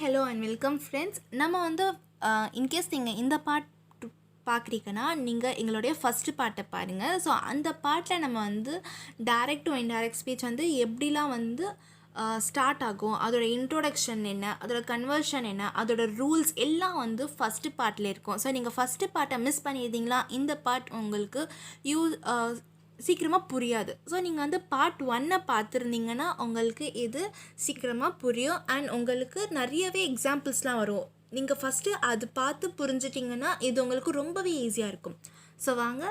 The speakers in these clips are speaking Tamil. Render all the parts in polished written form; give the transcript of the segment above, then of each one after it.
Hello and welcome friends. நம்ம வந்து இன்கேஸ் நீங்கள் இந்த பார்ட் பார்க்குறீங்கன்னா நீங்கள் எங்களுடைய ஃபஸ்ட்டு பார்ட்டை பாருங்கள். ஸோ அந்த பார்ட்டில் நம்ம வந்து டைரக்ட் டு இன்டைரக்ட் ஸ்பீச் வந்து எப்படிலாம் வந்து ஸ்டார்ட் ஆகும், அதோட இன்ட்ரோடக்ஷன் என்ன, அதோட கன்வர்ஷன் என்ன, அதோட ரூல்ஸ் எல்லாம் வந்து ஃபஸ்ட்டு பார்ட்டில் இருக்கும். ஸோ நீங்கள் ஃபஸ்ட்டு பார்ட்டை மிஸ் பண்ணியிருந்தீங்களா, இந்த பார்ட் உங்களுக்கு சீக்கிரமாக புரியாது. ஸோ நீங்கள் வந்து பார்ட் 1 பார்த்துருந்தீங்கன்னா உங்களுக்கு இது சீக்கிரமாக புரியும் அண்ட் உங்களுக்கு நிறையவே எக்ஸாம்பிள்ஸ்லாம் வரும். நீங்கள் ஃபஸ்ட்டு அது பார்த்து புரிஞ்சிட்டிங்கன்னா இது உங்களுக்கு ரொம்பவே ஈஸியாக இருக்கும். ஸோ வாங்க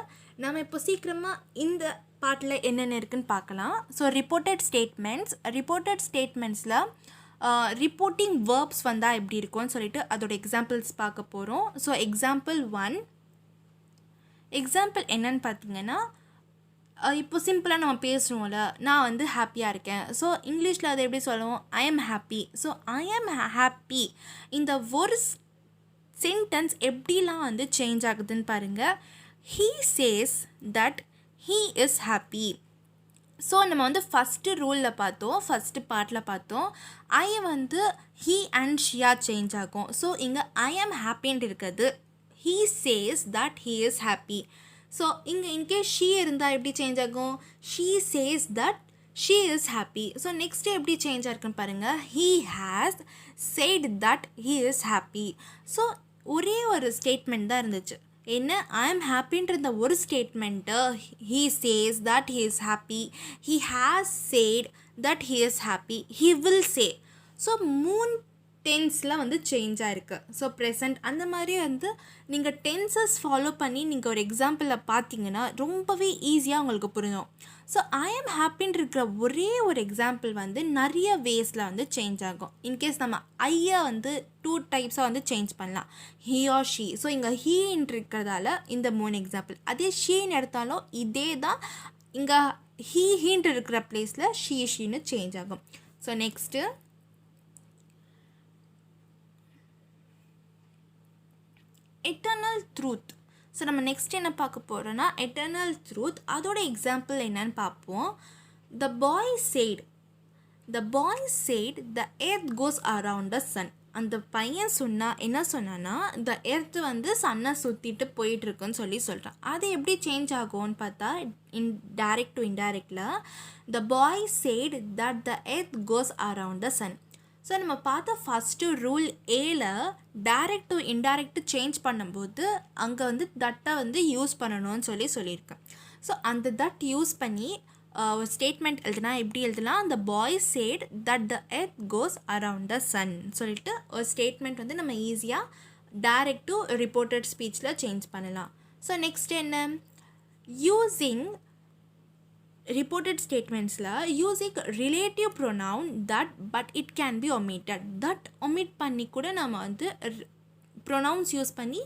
நம்ம இப்போ சீக்கிரமாக இந்த பார்ட்டில் என்னென்ன இருக்குதுன்னு பார்க்கலாம். ஸோ ரிப்போர்ட்டட் ஸ்டேட்மெண்ட்ஸில் ரிப்போர்ட்டிங் வேர்ப்ஸ் வந்தால் எப்படி இருக்கும்னு சொல்லிட்டு அதோட எக்ஸாம்பிள்ஸ் பார்க்க போகிறோம். ஸோ எக்ஸாம்பிள் என்னன்னு பார்த்தீங்கன்னா, இப்போ சிம்பிளாக நம்ம பேசுகிறோம்ல, நான் வந்து ஹாப்பியாக இருக்கேன். ஸோ இங்கிலீஷில் அதை எப்படி சொல்லுவோம், I am happy. So I am happy இந்த ஒரு சென்டென்ஸ் எப்படிலாம் வந்து சேஞ்ச் ஆகுதுன்னு பாருங்கள். He says that he is happy. So நம்ம வந்து ஃபஸ்ட்டு ரூலில் பார்த்தோம், ஃபஸ்ட்டு பார்ட்டில் பார்த்தோம், ஐ வந்து ஹீ அண்ட் ஷியாக சேஞ்ச் ஆகும். ஸோ இங்கே ஐ எம் ஹாப்பின்ட்டு இருக்கிறது he says that he is happy. So இங்கே இன்கேஸ் ஷீ இருந்தால் எப்படி சேஞ்ச் ஆகும், she says that she is happy. So next எப்படி சேஞ்ச் ஆகிருக்குன்னு பாருங்கள், he has said that he is happy. So ஒரே ஒரு ஸ்டேட்மெண்ட் தான் இருந்துச்சு. என்ன, ஐ எம் ஹாப்பின்ற ஒரு statement he says that he is happy, he has said that he is happy, he will say. So 3 டென்ஸில் வந்து சேஞ்ச் ஆகிருக்கு. ஸோ ப்ரெசண்ட் அந்த மாதிரி வந்து நீங்கள் டென்சஸ் ஃபாலோ பண்ணி நீங்கள் ஒரு எக்ஸாம்பிளில் பார்த்தீங்கன்னா ரொம்பவே ஈஸியாக உங்களுக்கு புரியும். ஸோ ஐ எம் ஹாப்பின்னு இருக்கிற ஒரே ஒரு எக்ஸாம்பிள் வந்து நிறைய வேஸில் வந்து சேஞ்ச் ஆகும். இன்கேஸ் நம்ம ஐயை வந்து 2 டைப்ஸாக வந்து சேஞ்ச் பண்ணலாம், ஹீ ஆர் ஷீ. ஸோ இங்கே ஹீன்னு இருக்கிறதால இந்த 3 எக்ஸாம்பிள். அதே ஷீன்னு எடுத்தாலும் இதே தான், இங்கே ஹீன்ட்டு இருக்கிற பிளேஸில் ஷீன்னு சேஞ்ச் ஆகும். So next eternal truth. So நம்ம நெக்ஸ்ட் என்ன பார்க்க போகிறோன்னா, எட்டர்னல் ட்ரூத் அதோட எக்ஸாம்பிள் என்னன்னு பார்ப்போம். The boy said the earth goes around the sun. அந்த பையன் என்ன சொன்னான்னா, த எர்த் வந்து சன்னை சுற்றிட்டு போயிட்டுருக்குன்னு சொல்கிறான். அது எப்படி சேஞ்ச் ஆகும்னு பார்த்தா, டைரக்ட் டு இன்டைரக்டில் the boy said that the earth goes around the sun. So நம்ம பார்த்த ஃபஸ்ட்டு ரூல் ஏல டைரக்ட் டு இன்டைரக்ட் சேஞ்ச் பண்ணும்போது அங்கே வந்து தட்டை வந்து யூஸ் பண்ணணும்னு சொல்லியிருக்கேன். ஸோ அந்த தட் யூஸ் பண்ணி ஒரு ஸ்டேட்மெண்ட் எழுதுனா எப்படி எழுதலாம், அந்த boy said that the earth goes around the sun சொல்லிட்டு ஒரு ஸ்டேட்மெண்ட் வந்து நம்ம ஈஸியாக டைரக்ட் டு ரிப்போர்ட்டட் ஸ்பீச்சில் சேஞ்ச் பண்ணலாம். ஸோ நெக்ஸ்ட் என்ன, யூஸிங் ரிப்போர்ட்டட் ஸ்டேட்மெண்ட்ஸில் using relative pronoun that but it can be omitted. That omit பண்ணி கூட நம்ம வந்து ப்ரொனவுன்ஸ் யூஸ் பண்ணி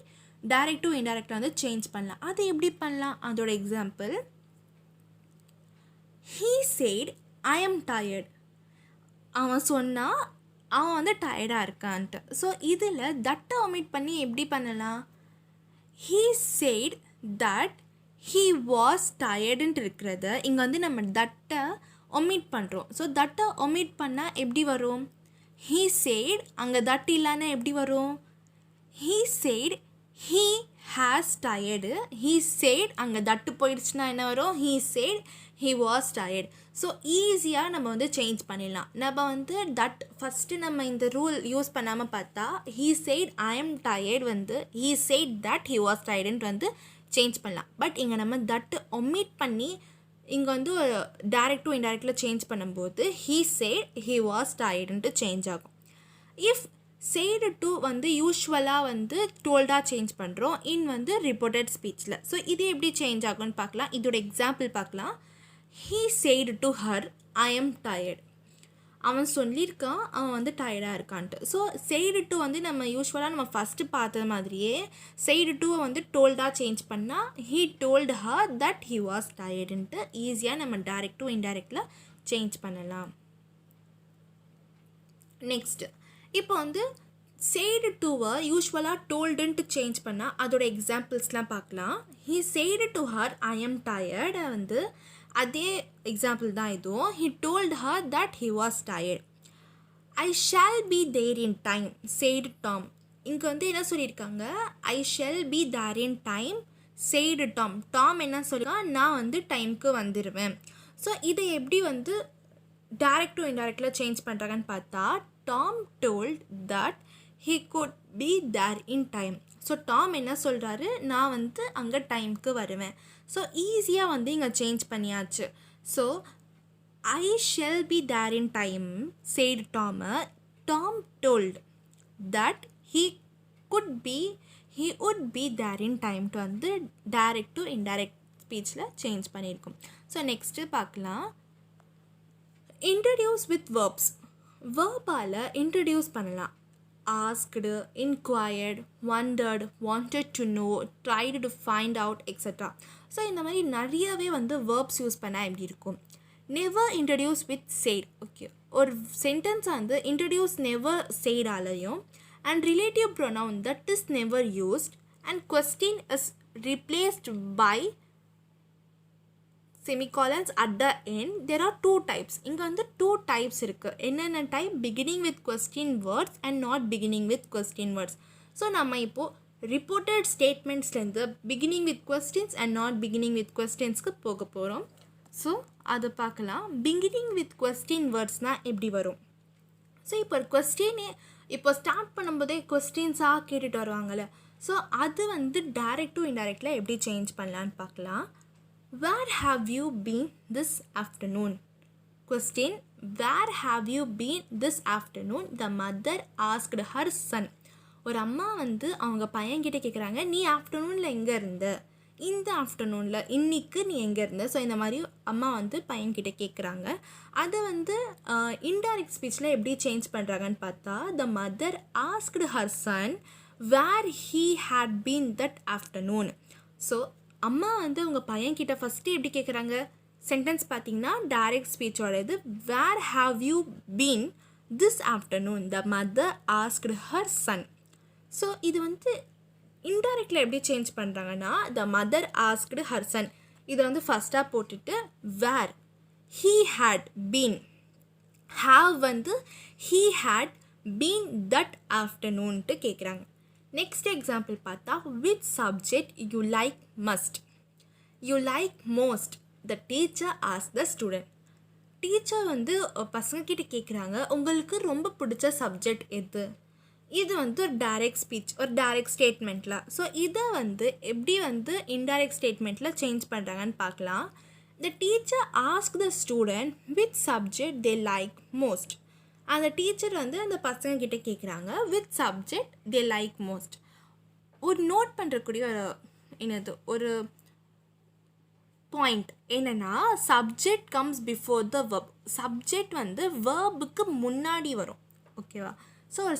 டைரக்ட் டு இன்டைரக்டாக வந்து சேஞ்ச் பண்ணலாம். அது எப்படி பண்ணலாம், அதோட example, he said I am tired. அவன் சொன்னால் அவன் வந்து டயர்டாக இருக்கான்ட்டு. ஸோ இதில் தட்டை ஒமிட் பண்ணி எப்படி பண்ணலாம், he said that he was டயர்டுன்ட்டு இருக்கிறத இங்கே வந்து நம்ம தட்டை ஒமிட் பண்ணுறோம். ஸோ தட்டை ஒமிட் பண்ணால் எப்படி வரும், ஹீ சேட் அங்கே தட் இல்லைன்னா எப்படி வரும், he said he has tired. He said அங்கே தட்டு போயிடுச்சுன்னா என்ன வரும், he said he was tired. So ஈஸியாக நம்ம வந்து சேஞ்ச் பண்ணிடலாம். நம்ம வந்து தட் ஃபஸ்ட்டு நம்ம இந்த ரூல் யூஸ் பண்ணாமல் பார்த்தா, he said I am tired வந்து he said that he was டயர்டுன்ட்டு வந்து சேஞ்ச் பண்ணலாம். பட் இங்கே நம்ம தட்டு ஒமிட் பண்ணி இங்கே வந்து ஒரு டைரக்ட் டு இன்டைரக்டில் சேஞ்ச் பண்ணும்போது ஹீ சேட் ஹீ வாஸ் டயர்டுன்ட்டு சேஞ்ச் ஆகும். இஃப் சேடு டு வந்து யூஸ்வலாக வந்து டோல்டாக சேஞ்ச் பண்ணுறோம், வந்து ரிப்போர்ட்டட் ஸ்பீச்சில். ஸோ இது எப்படி சேஞ்ச் ஆகும்னு பார்க்கலாம். இதோட எக்ஸாம்பிள் பார்க்கலாம். He said to her I am tired. அவன் சொல்லியிருக்கான் அவன் வந்து டயர்டாக இருக்கான்ட்டு. ஸோ சேடு டு வந்து நம்ம யூஸ்வலாக நம்ம ஃபஸ்ட்டு பார்த்த மாதிரியே சேடு டூவை வந்து டோல்டாக சேஞ்ச் பண்ணால் he told her that he was டயர்டுன்ட்டு ஈஸியாக நம்ம டைரக்ட் டு இன்டைரக்டில் சேஞ்ச் பண்ணலாம். நெக்ஸ்ட்டு இப்போ வந்து சேடு டூவை யூஸ்வலாக டோல்டுன்ட்டு சேஞ்ச் பண்ணால் அதோட எக்ஸாம்பிள்ஸ்லாம் பார்க்கலாம். He said to her I am டயர்டை வந்து அதே எக்ஸாம்பிள் தான் இதுவும், he told her that he was tired. I shall be there in time said Tom. இங்கே வந்து என்ன சொல்லியிருக்காங்க, I shall be there in time said Tom. Tom என்ன சொல்லியிருக்கான், நான் வந்து டைமுக்கு வந்துடுவேன். ஸோ இதை எப்படி வந்து டைரக்ட் டு இன்டைரக்டில் சேஞ்ச் பண்ணுறாங்கன்னு பார்த்தா, Tom told that he could be there in time. So Tom என்ன சொல்கிறாரு, நான் வந்து அங்கே டைமுக்கு வருவேன். ஸோ ஈஸியாக வந்து இங்கே சேஞ்ச் பண்ணியாச்சு. So I shall be there in time said Tom. Tom told that he would be there in time to வந்து direct to indirect speechல change பண்ணியிருக்கும். ஸோ நெக்ஸ்ட்டு பார்க்கலாம், introduce with verbs. verbaல் introduce பண்ணலாம். asked, inquired, wondered, wanted to know, tried to find out, etc. So இந்த மாதிரி நிறையவே வந்து verbs யூஸ் பண்ணால் எப்படி இருக்கும். never introduce with said. Okay, ஒரு சென்டென்ஸ் வந்து introduce never said ஆலையும் and relative pronoun that is never used and question is replaced by semicolons at the end. There are two types. இங்கே வந்து two types இருக்குது. என்னென்ன type, beginning with question words and not beginning with question words. So நம்ம இப்போது ரிப்போர்ட்டட் ஸ்டேட்மெண்ட்ஸ்லேருந்து beginning with questions and not beginning with questionsக்கு போக போகிறோம். ஸோ அதை பார்க்கலாம். பிகினிங் வித் கொஸ்டின் வேர்ட்ஸ்னால் எப்படி வரும். ஸோ இப்போ ஒரு கொஸ்டினே இப்போ ஸ்டார்ட் பண்ணும்போதே கொஸ்டின்ஸாக கேட்டுட்டு வருவாங்கள்ல, ஸோ அது வந்து டைரக்ட் டு இன்டைரக்டில் எப்படி சேஞ்ச் பண்ணலான்னு பார்க்கலாம். Where have you been this afternoon. Question, where have you been this afternoon the mother asked her son. ஒரு அம்மா வந்து அவங்க பையன்கிட்ட கேட்குறாங்க, நீ ஆஃப்டர்நூனில் எங்கே இருந்த, இந்த ஆஃப்டர்நூனில் இன்றைக்கு நீ எங்கே இருந்த. ஸோ இந்த மாதிரி அம்மா வந்து பையன்கிட்ட கேட்குறாங்க. அதை வந்து இன்டைரக்ட் ஸ்பீச்சில் எப்படி சேஞ்ச் பண்ணுறாங்கன்னு பார்த்தா, the mother asked her son where he had been that afternoon. So அம்மா வந்து அவங்க பையன்கிட்ட ஃபஸ்ட்டு எப்படி கேட்குறாங்க, சென்டென்ஸ் பார்த்தீங்கன்னா டைரக்ட் ஸ்பீச்சோட இது, where have you been this afternoon the mother asked her son. So இது வந்து இன்டைரக்டில் எப்படி சேஞ்ச் பண்ணுறாங்கன்னா, the mother asked her son இதை வந்து ஃபஸ்ட்டாக போட்டுட்டு where he had been, have வந்து ஹீ ஹேட் பீன் தட் ஆஃப்டர்நூன்ட்டு கேட்குறாங்க. நெக்ஸ்ட் எக்ஸாம்பிள் பார்த்தா, which subject you like must, you like most the teacher as the student. Teacher வந்து பசங்கக்கிட்ட கேட்குறாங்க, உங்களுக்கு ரொம்ப பிடிச்ச சப்ஜெக்ட் எது. இது வந்து ஒரு டைரக்ட் ஸ்பீச், ஒரு டைரக்ட் ஸ்டேட்மெண்ட்டில். ஸோ இதை வந்து எப்படி வந்து இன்டைரக்ட் ஸ்டேட்மெண்ட்டில் சேஞ்ச் பண்ணுறாங்கன்னு பார்க்கலாம். The teacher ask the student which subject they like most. அந்த டீச்சர் வந்து அந்த பசங்கக்கிட்ட கேட்குறாங்க, which subject they like most. ஒரு நோட் பண்ணுறக்கூடிய ஒரு பாயிண்ட் என்னென்னா, subject comes before the verb. Subject வந்து வேர்புக்கு முன்னாடி வரும். ஓகேவா. ஸோ ஒரு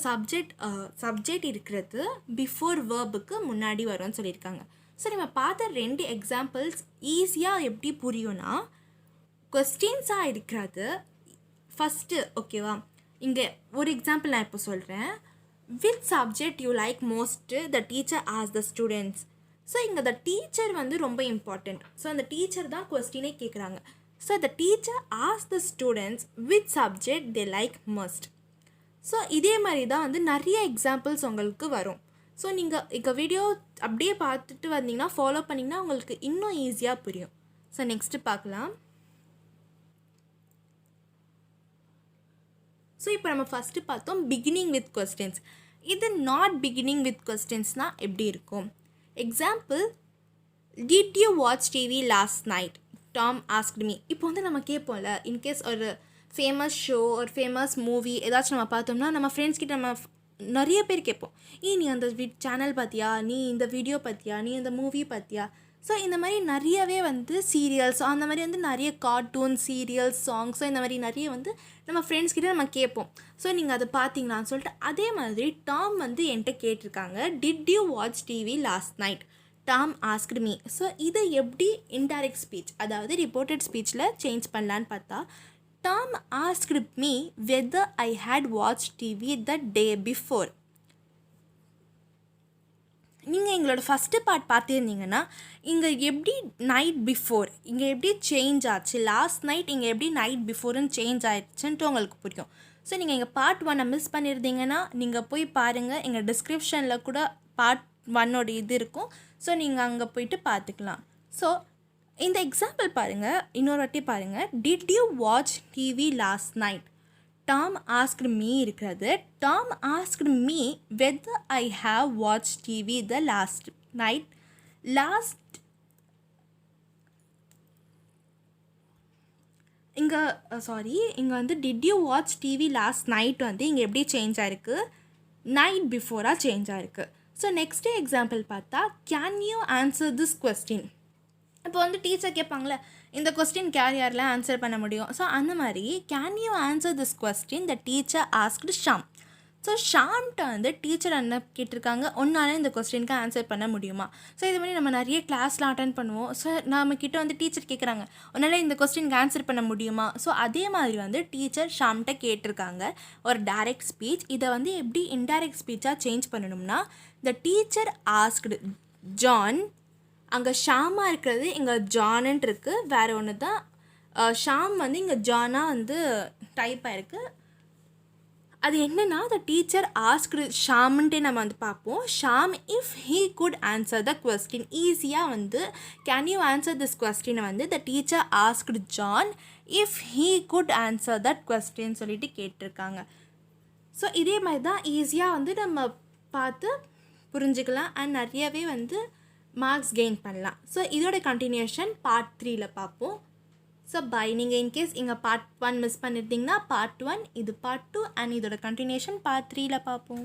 சப்ஜெக்ட் இருக்கிறது பிஃபோர் வேர்புக்கு முன்னாடி வரும்னு சொல்லியிருக்காங்க. ஸோ நம்ம பார்த்த ரெண்டு எக்ஸாம்பிள்ஸ் ஈஸியாக எப்படி புரியும்னா, கொஸ்டின்ஸாக இருக்கிறது ஃபஸ்ட்டு. ஓகேவா. இங்கே ஒரு எக்ஸாம்பிள் நான் இப்போ சொல்கிறேன், which subject you like most the teacher as the students. So இங்கே த டீச்சர் வந்து ரொம்ப இம்பார்ட்டண்ட். ஸோ அந்த டீச்சர் தான் கொஸ்டினே கேட்குறாங்க. So the teacher as the students which subject they like most. So இதே மாதிரி தான் வந்து நிறைய எக்ஸாம்பிள்ஸ் உங்களுக்கு வரும். ஸோ நீங்கள் இங்கே வீடியோ அப்படியே பார்த்துட்டு வந்தீங்கன்னா, ஃபாலோ பண்ணிங்கன்னா உங்களுக்கு இன்னும் ஈஸியாக புரியும். ஸோ நெக்ஸ்ட்டு பார்க்கலாம். ஸோ இப்போ நம்ம ஃபஸ்ட்டு பார்த்தோம் பிகினிங் வித் கொஸ்டின்ஸ். இது நாட் பிகினிங் வித் கொஸ்டின்ஸ்னால் எப்படி இருக்கும். Example, did you watch TV last night Tom asked me. இப்போ வந்து நம்ம கேட்போம்ல, இன்கேஸ் ஒரு ஃபேமஸ் ஷோ ஒரு ஃபேமஸ் மூவி ஏதாச்சும் நம்ம பார்த்தோம்னா, நம்ம ஃப்ரெண்ட்ஸ்கிட்ட நம்ம நிறைய பேர் கேட்போம், நீ அந்த சேனல் பார்த்தியா, நீ இந்த வீடியோ பார்த்தியா, நீ இந்த மூவி பார்த்தியா. ஸோ இந்த மாதிரி நிறையவே வந்து சீரியல்ஸ், அந்த மாதிரி வந்து நிறைய கார்ட்டூன் சீரியல்ஸ் சாங்ஸோ இந்த மாதிரி நிறைய வந்து நம்ம ஃப்ரெண்ட்ஸ்கிட்ட நம்ம கேட்போம். ஸோ நீங்கள் அதை பார்த்தீங்களான்னு சொல்லிட்டு, அதே மாதிரி டாம் வந்து என்கிட்ட கேட்டிருக்காங்க, did you watch TV last night Tom asked me. So இதை எப்படி இன்டைரக்ட் ஸ்பீச், அதாவது ரிப்போர்ட்டட் ஸ்பீச்சில் சேஞ்ச் பண்ணலான்னு பார்த்தா, Tom asked me whether I had watch TV the day before. நீங்கள் எங்களோட ஃபஸ்ட்டு பார்ட் பார்த்துருந்தீங்கன்னா, இங்கே எப்படி நைட் பிஃபோர் இங்கே எப்படி சேஞ்ச் ஆச்சு, லாஸ்ட் நைட் இங்கே எப்படி நைட் பிஃபோர்னு சேஞ்ச் ஆயிடுச்சுன்ட்டு உங்களுக்கு புரியும். ஸோ நீங்கள் எங்கள் பார்ட் 1 மிஸ் பண்ணியிருந்தீங்கன்னா நீங்கள் போய் பாருங்கள், எங்கள் டிஸ்கிரிப்ஷனில் கூட பார்ட் 1 இது இருக்கும். ஸோ நீங்கள் அங்கே போயிட்டு பார்த்துக்கலாம். ஸோ இந்த எக்ஸாம்பிள் பாருங்கள், இன்னொரு வாட்டி பாருங்கள். Did you watch TV last night? Tom asked me இருக்கிறது. Tom asked me whether I have watch TV the last night. இங்கே வந்து did you watch TV last night வந்து இங்கே எப்படி சேஞ்ச் ஆகிருக்கு? நைட் பிஃபோராக சேஞ்ச் ஆகிருக்கு. ஸோ நெக்ஸ்ட்டு எக்ஸாம்பிள் பார்த்தா, can you answer this question? இப்போ வந்து டீச்சர் கேட்பாங்களே, இந்த கொஸ்டின் யாரெல்லாம் ஆன்சர் பண்ண முடியும்? ஸோ அந்த மாதிரி can you answer this question the teacher asked Sham. So ஷாம்கிட்ட வந்து டீச்சர் என்ன கேட்டிருக்காங்க, ஒன்றால் இந்த கொஸ்டினுக்கு ஆன்சர் பண்ண முடியுமா? ஸோ இது மாதிரி நம்ம நிறைய கிளாஸ்லாம் அட்டன் பண்ணுவோம். ஸோ நம்மக்கிட்ட வந்து டீச்சர் கேட்குறாங்க, ஒன்றால் இந்த கொஸ்டினுக்கு ஆன்சர் பண்ண முடியுமா? ஸோ அதே மாதிரி வந்து டீச்சர் ஷாம்கிட்ட கேட்டிருக்காங்க ஒரு டைரக்ட் ஸ்பீச். இதை வந்து எப்படி இன்டைரக்ட் ஸ்பீச்சாக சேஞ்ச் பண்ணணும்னா, த டீச்சர் ஆஸ்க்டு ஜான், அங்கே ஷாமாக இருக்கிறது இங்கே ஜானுன்ட்டு இருக்குது, வேறு ஒன்று தான். ஷாம் வந்து இங்கே ஜானாக வந்து டைப் ஆகிருக்கு. அது என்னென்னா, த டீச்சர் ஆஸ்க்டு ஷாம்ன்ட்டே நம்ம வந்து பார்ப்போம். ஷாம் if he could answer the question. ஈஸியாக வந்து கேன் யூ ஆன்சர் திஸ் கொஸ்டினை வந்து the teacher asked John if he could answer that question சொல்லிட்டு கேட்டிருக்காங்க. ஸோ இதே மாதிரி தான் ஈஸியாக வந்து நம்ம பார்த்து புரிஞ்சுக்கலாம் அண்ட் நிறையவே வந்து மார்க்ஸ் கெயின் பண்ணலாம். ஸோ இதோட கண்டினியூஷன் பார்ட் 3ல் பார்ப்போம். So bye. நீங்கள் இன்கேஸ் இங்கே பார்ட் 1 மிஸ் பண்ணியிருந்தீங்கன்னா பார்ட் 1, இது பார்ட் 2 அண்ட் இதோட கண்டினியூஷன் பார்ட் 3ல் பார்ப்போம்.